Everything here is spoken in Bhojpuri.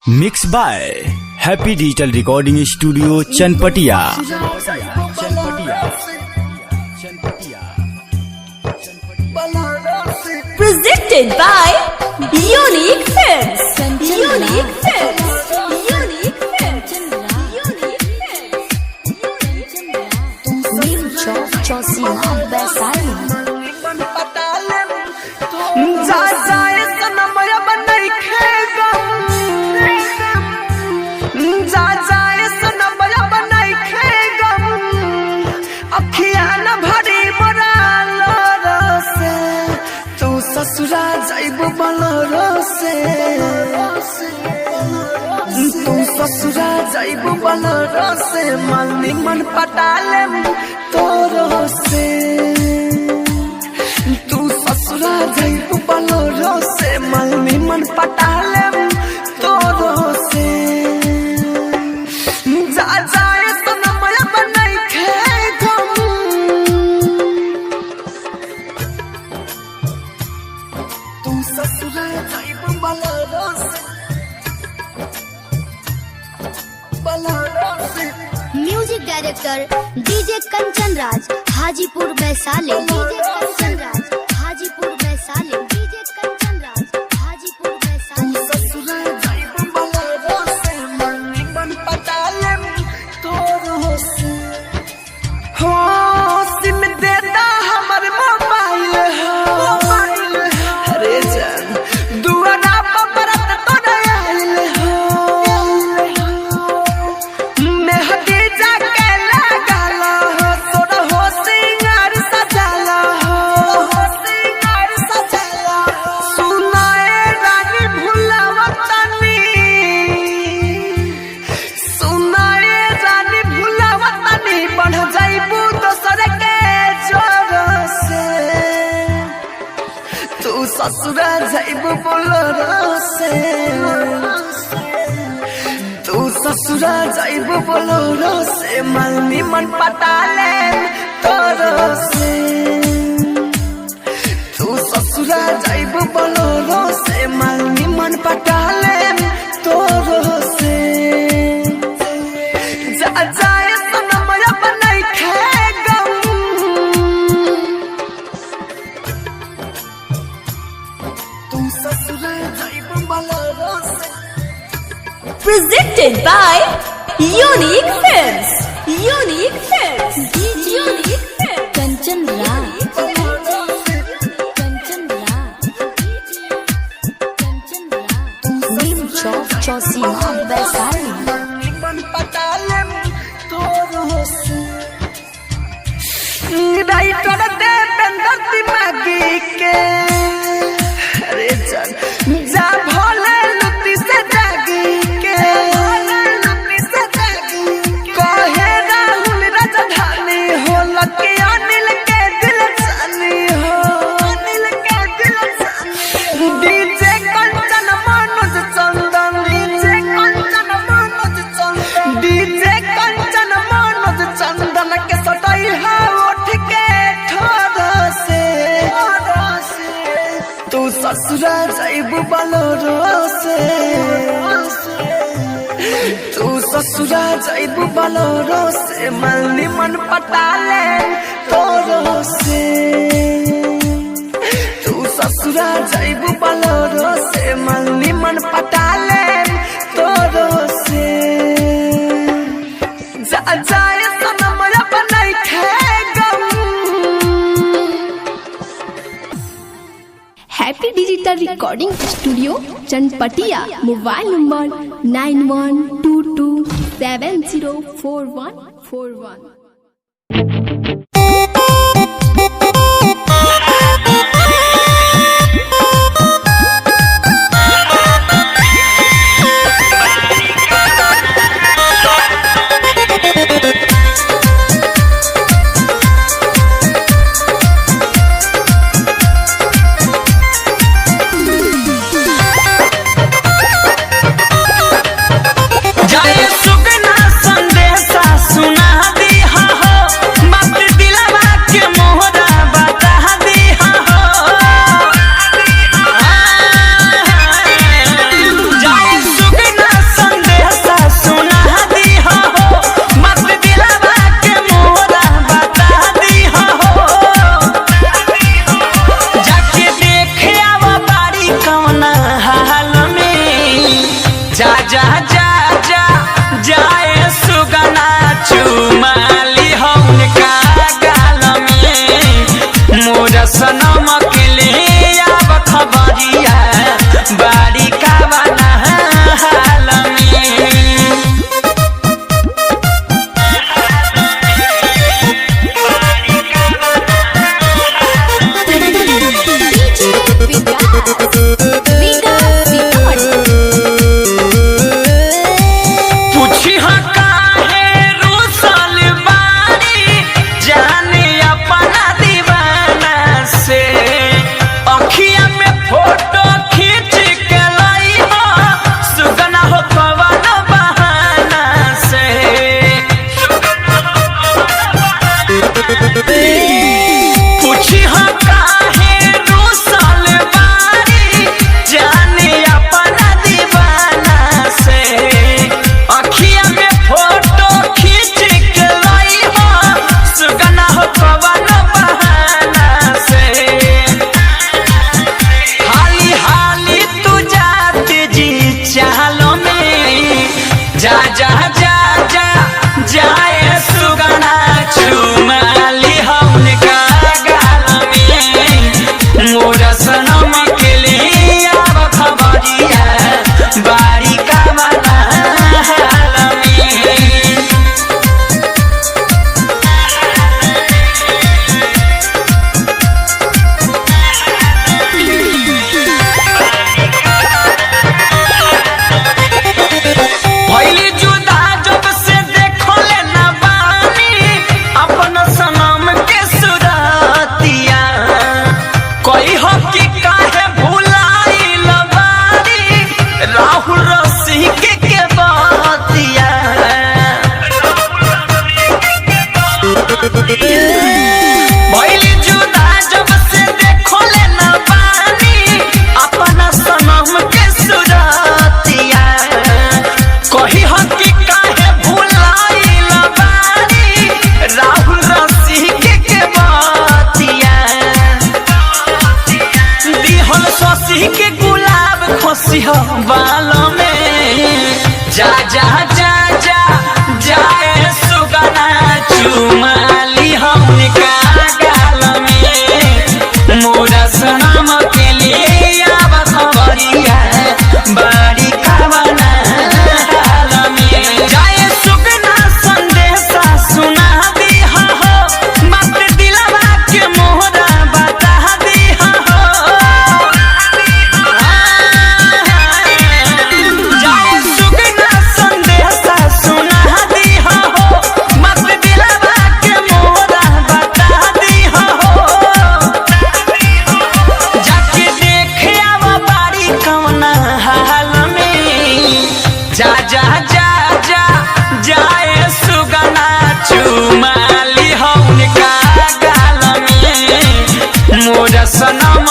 Mix by happy digital recording studio Chanpatia. Presented by Unique Films. Unique Films. Unique Films. Unique Films. Neem Chowk Chosima Baisali. ससुरा जाइब बलरो से तू ससुरा जाइब बलरो से मालनी मन पटाले तोरो से तू ससुरा जाइब बलरो से मालनी मन पटाले तोरो से जा जाए सनमया बनाई खेगम तू ससुरा जाइब बलरो से music director DJ Kanchan Raj Hajipur Vaishali. DJ Kanchan Raj Hajipur Vaishali. DJ Kanchan Raj Hajipur Vaishali. ससुरा जाइब बलरो से मनी मन पटाले तोरो से हो सिम देता हमर मोबाइल हो अरे जान दुआरा पर बरत तोरे आइल हो मेहदी जाके लागल हो तोरा हो सिंगार सजल हो सिंगार सजल सुनाए रानी भुलावतनी सुनाए रानी भुलावतनी बढ़ जाइबू दोसर के जोर से तू ससुरा जाइबू बोलरो से तू ससुरा जाइब बोलरो से मालनी मन पटाले तोरो से तू ससुरा जाइब बोलरो से मालनी मन पटाले तोरो से जा जाए सनमया बनाई खेगम तू ससुरा जाइब बोलरो से Presented by Unique Films. Unique Films. Unique Films. Kanchan Raj Kanchan Raj Kanchan Raj नीम चौक चौसीमा वैशाली। मन पटाले तोरो से राइटर देवेंद्र दिमागी के अरे जान जा भोले लुटी से जागी के लुटी से जागी कहे राहुल राजधानी हो लके अनिल के दिल जानी हो अनिल के दिल जानी डीजे कंचन मनोज चंदन डीजे कंचन मनोज चंदन डीजे कंचन मनोज चंदन के सटाई है उठ के ठोर से तू ससुरा जाइब बलरो से तू ससुरा जाइब बलरो से मालनी मन पटाले तोरो से तू ससुरा जाइब बलरो से मालनी मन पटाले तोरो से जा जाए सनमया बनाई खेगम happy digital recording studio Chanpatia. Mobile number 9122704141। जाए सुगना संदेशा सुना दी राहुल रसिक के बतिया भइली जुदा जब से देखो लेना बानी अपना सनम के सुरतिया कही हम कि काहे भुलाइल बानी राहुल रसिक के बतिया दिहल शशि के गुलाब खोसी हो बाल में जा जा जा जा जाए सुगना चुमाली हमका गाल में मोरा सनम के लिए अब खबरिया बाड़ी खावना हाल में जाए सुगना संदेशा सुना दी हो बात दिलवा के मोहरा बता दी हो जाए सुगना संदेशा सुना दी हो बात दिलवा के मोहरा बता दी हो जाके देखे आवा बाड़ी कौना हाल में जा जा जा जा जाए सुगना चुमाली हमका गाल में मोरा सनम